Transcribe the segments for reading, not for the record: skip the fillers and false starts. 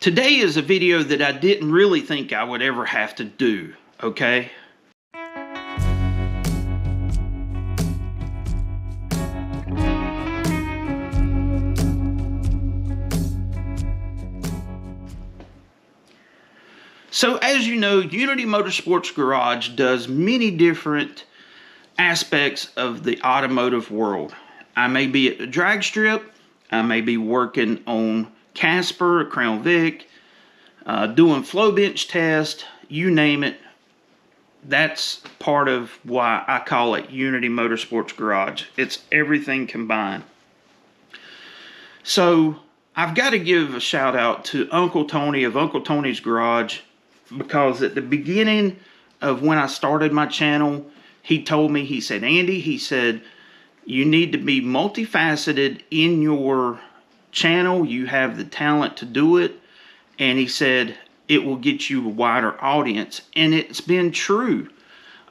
Today is a video that I didn't really think I would ever have to do, okay? So as you know, Unity Motorsports Garage does many different aspects of the automotive world. I may be at the drag strip, I may be working on Casper, Crown Vic, doing flow bench test, you name it. That's part of why I call it Unity Motorsports Garage. It's everything combined. So I've got to give a shout out to Uncle Tony of Uncle Tony's Garage, because at the beginning of when I started my channel, he told me, he said, Andy, he said, you need to be multifaceted in your channel. You have the talent to do it. And he said, it will get you a wider audience. And it's been true.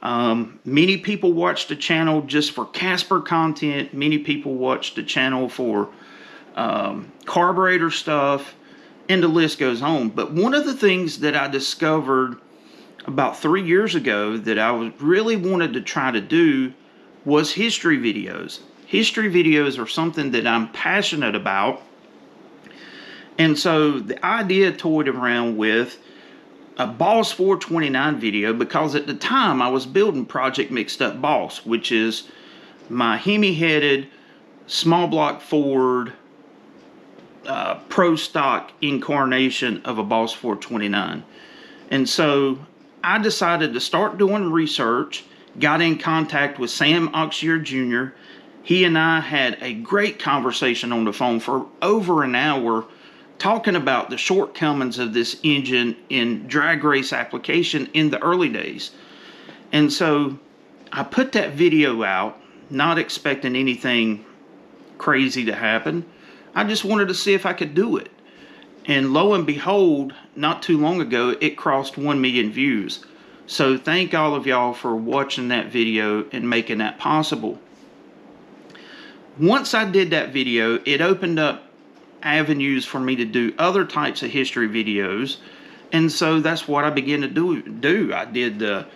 Many people watch the channel just for Casper content. Many people watch the channel for carburetor stuff. And the list goes on. But one of the things that I discovered about 3 years ago that I really wanted to try to do was history videos. History videos are something that I'm passionate about. And so the idea toyed around with a Boss 429 video, because at the time I was building Project Mixed Up Boss, which is my Hemi-headed small block Ford pro stock incarnation of a Boss 429. And so I decided to start doing research, got in contact with Sam Oxier Jr. He and I had a great conversation on the phone for over an hour, talking about the shortcomings of this engine in drag race application in the early days. And so I put that video out, not expecting anything crazy to happen. I just wanted to see if I could do it. And lo and behold, not too long ago, it crossed 1 million views. So thank all of y'all for watching that video and making that possible. Once I did that video, it opened up avenues for me to do other types of history videos. And so that's what I began to do. I did the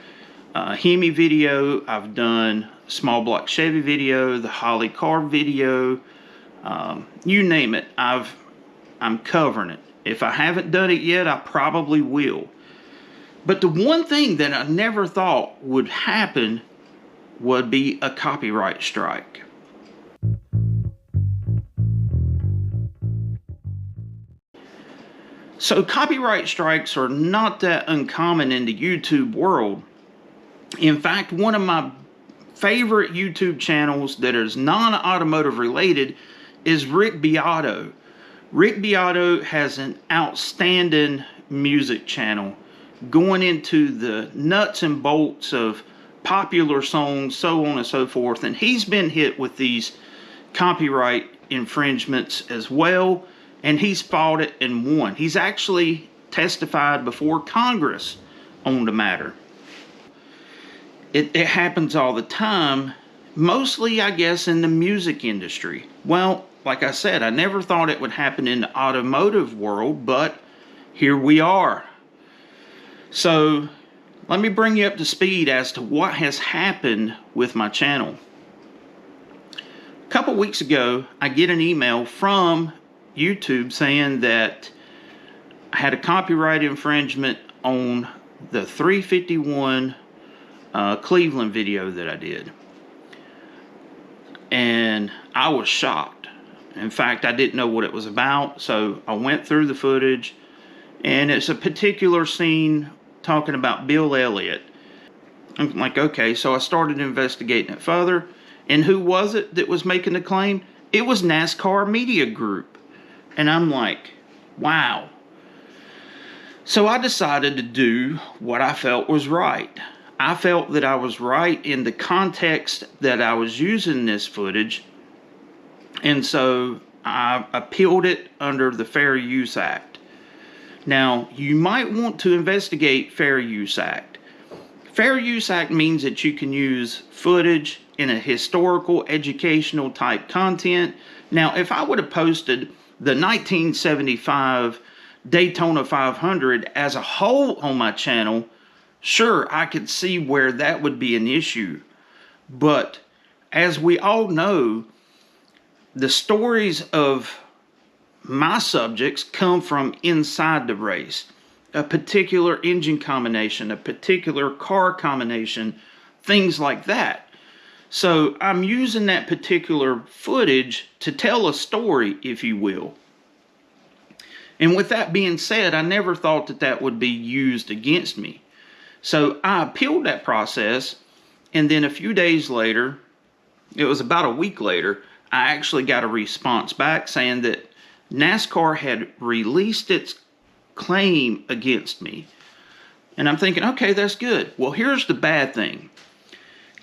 Hemi video. I've done small block Chevy video, the Holly car video. You name it, I'm covering it. If I haven't done it yet, I probably will. But the one thing that I never thought would happen would be a copyright strike. So copyright strikes are not that uncommon in the YouTube world. In fact, one of my favorite YouTube channels that is non-automotive related is Rick Beato. Rick Beato has an outstanding music channel going into the nuts and bolts of popular songs, so on and so forth. And he's been hit with these copyright infringements as well. And he's fought it and won. He's actually testified before Congress on the matter. It happens all the time, mostly, I guess, in the music industry. Well, like I said, I never thought it would happen in the automotive world, but here we are. So let me bring you up to speed as to what has happened with my channel. A couple weeks ago, I get an email from YouTube saying that I had a copyright infringement on the 351 Cleveland video that I did. And I was shocked. In fact, I didn't know what it was about, so I went through the footage, and it's a particular scene talking about Bill Elliott. I'm like, okay, so I started investigating it further, and who was it that was making the claim? It was NASCAR Media Group. And I'm like, wow. So I decided to do what I felt was right. I felt that I was right in the context that I was using this footage. And so I appealed it under the Fair Use Act. Now, you might want to investigate Fair Use Act. Fair Use Act means that you can use footage in a historical, educational type content. Now, if I would have posted the 1975 Daytona 500 as a whole on my channel, sure, I could see where that would be an issue. But as we all know, the stories of my subjects come from inside the race. A particular engine combination, a particular car combination, things like that. So I'm using that particular footage to tell a story, if you will. And with that being said, I never thought that that would be used against me. So I appealed that process, and then a few days later, it was about a week later, I actually got a response back saying that NASCAR had released its claim against me. And I'm thinking, okay, that's good. Well, here's the bad thing.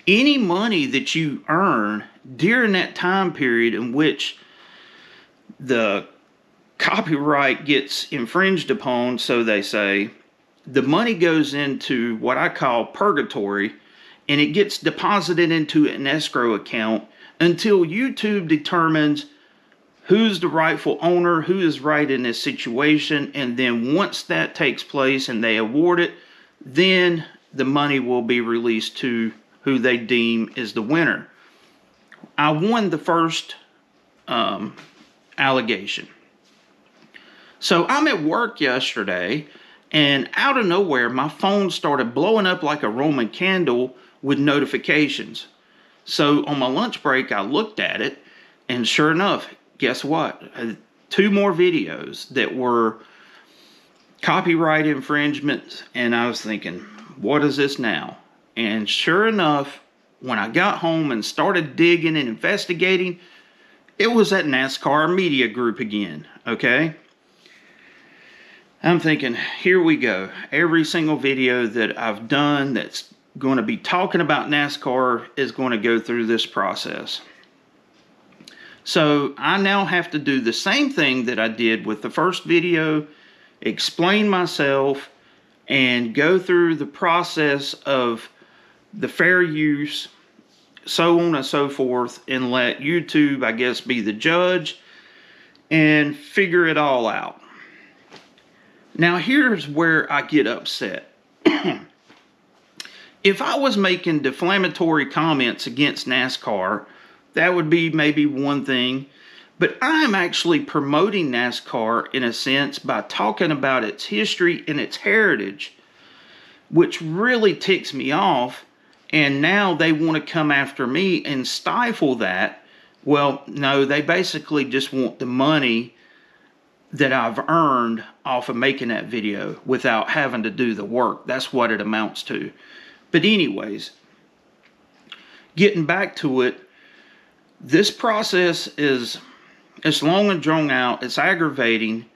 Any money that you earn during that time period in which the copyright gets infringed upon, so they say, the money goes into what I call purgatory, and it gets deposited into an escrow account until YouTube determines who's the rightful owner, who is right in this situation, and then once that takes place and they award it, then the money will be released to who they deem is the winner. I won the first allegation. So I'm at work yesterday, and out of nowhere, my phone started blowing up like a Roman candle with notifications. So on my lunch break, I looked at it, and sure enough, guess what? 2 more videos that were copyright infringements, and I was thinking, what is this now? And sure enough, when I got home and started digging and investigating, it was that NASCAR media group again, okay? I'm thinking, here we go. Every single video that I've done that's going to be talking about NASCAR is going to go through this process. So I now have to do the same thing that I did with the first video, explain myself, and go through the process of the fair use, so on and so forth, and let YouTube, I guess, be the judge and figure it all out. Now, here's where I get upset. If I was making defamatory comments against NASCAR, that would be maybe one thing. But I'm actually promoting NASCAR in a sense by talking about its history and its heritage, which really ticks me off. And now they want to come after me and stifle that. Well, no, they basically just want the money that I've earned off of making that video without having to do the work. That's what it amounts to. But anyways, getting back to it, this process is, it's long and drawn out, it's aggravating,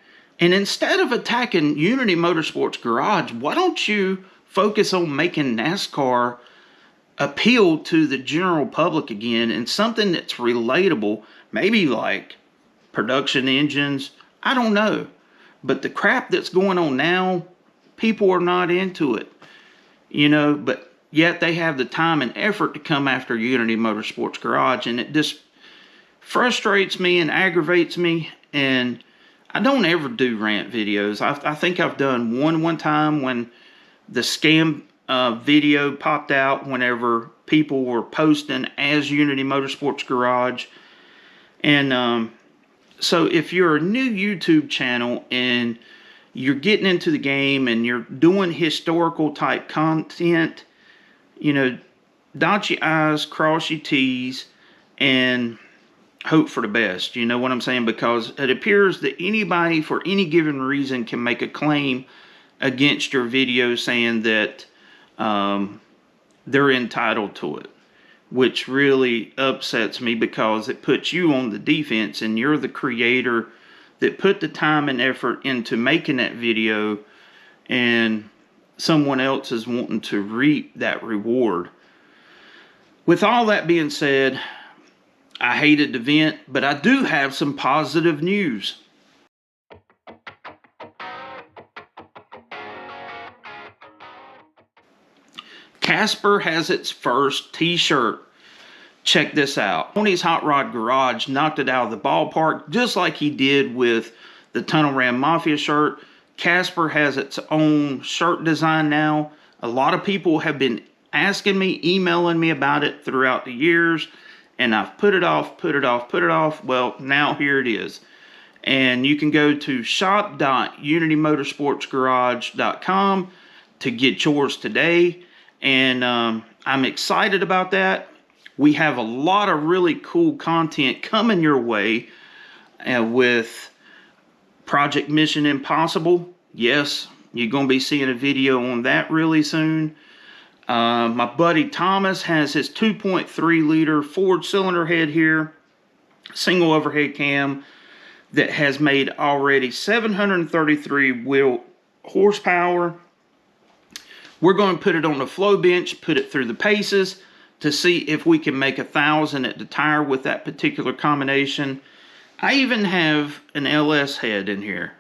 and instead of attacking Unity Motorsports Garage, why don't you focus on making NASCAR appeal to the general public again, and something that's relatable, maybe like production engines, I don't know. But the crap that's going on now, people are not into it, you know, but yet they have the time and effort to come after Unity Motorsports Garage, and it just frustrates me and aggravates me. And I don't ever do rant videos. I think I've done one time when the scam video popped out whenever people were posting as Unity Motorsports Garage. And so if you're a new YouTube channel and you're getting into the game and you're doing historical type content, you know, dot your I's, cross your T's, and hope for the best. You know what I'm saying? Because it appears that anybody for any given reason can make a claim against your video saying that they're entitled to it, which really upsets me because it puts you on the defense, and you're the creator that put the time and effort into making that video, and someone else is wanting to reap that reward. With all that being said, I hated the vent, but I do have some positive news. Casper has its first t-shirt. Check this out. Tony's Hot Rod Garage knocked it out of the ballpark, just like he did with the Tunnel Ram Mafia shirt. Casper has its own shirt design now. A lot of people have been asking me, emailing me about it throughout the years, and I've put it off. Well, now here it is. And you can go to shop.unitymotorsportsgarage.com to get yours today. And I'm excited about that. We have a lot of really cool content coming your way with Project Mission Impossible. Yes, you're going to be seeing a video on that really soon. My buddy Thomas has his 2.3 liter Ford cylinder head here, single overhead cam, that has made already 733 wheel horsepower. We're going to put it on the flow bench, put it through the paces to see if we can make 1,000 at the tire with that particular combination. I even have an LS head in here,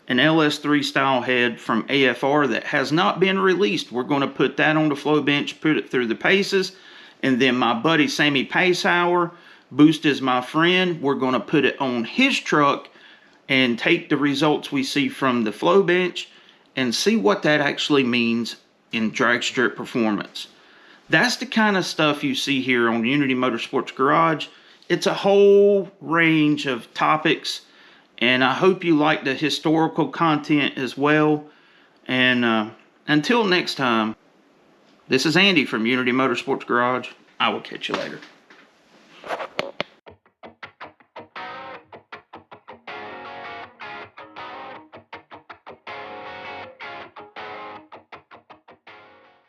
an LS3 style head from AFR that has not been released. We're going to put that on the flow bench, put it through the paces, and then my buddy Sammy Pacehour, Boost is my friend, we're going to put it on his truck and take the results we see from the flow bench and see what that actually means in drag strip performance. That's the kind of stuff you see here on Unity Motorsports Garage. It's a whole range of topics, and I hope you like the historical content as well. And until next time, this is Andy from Unity Motorsports Garage. I will catch you later.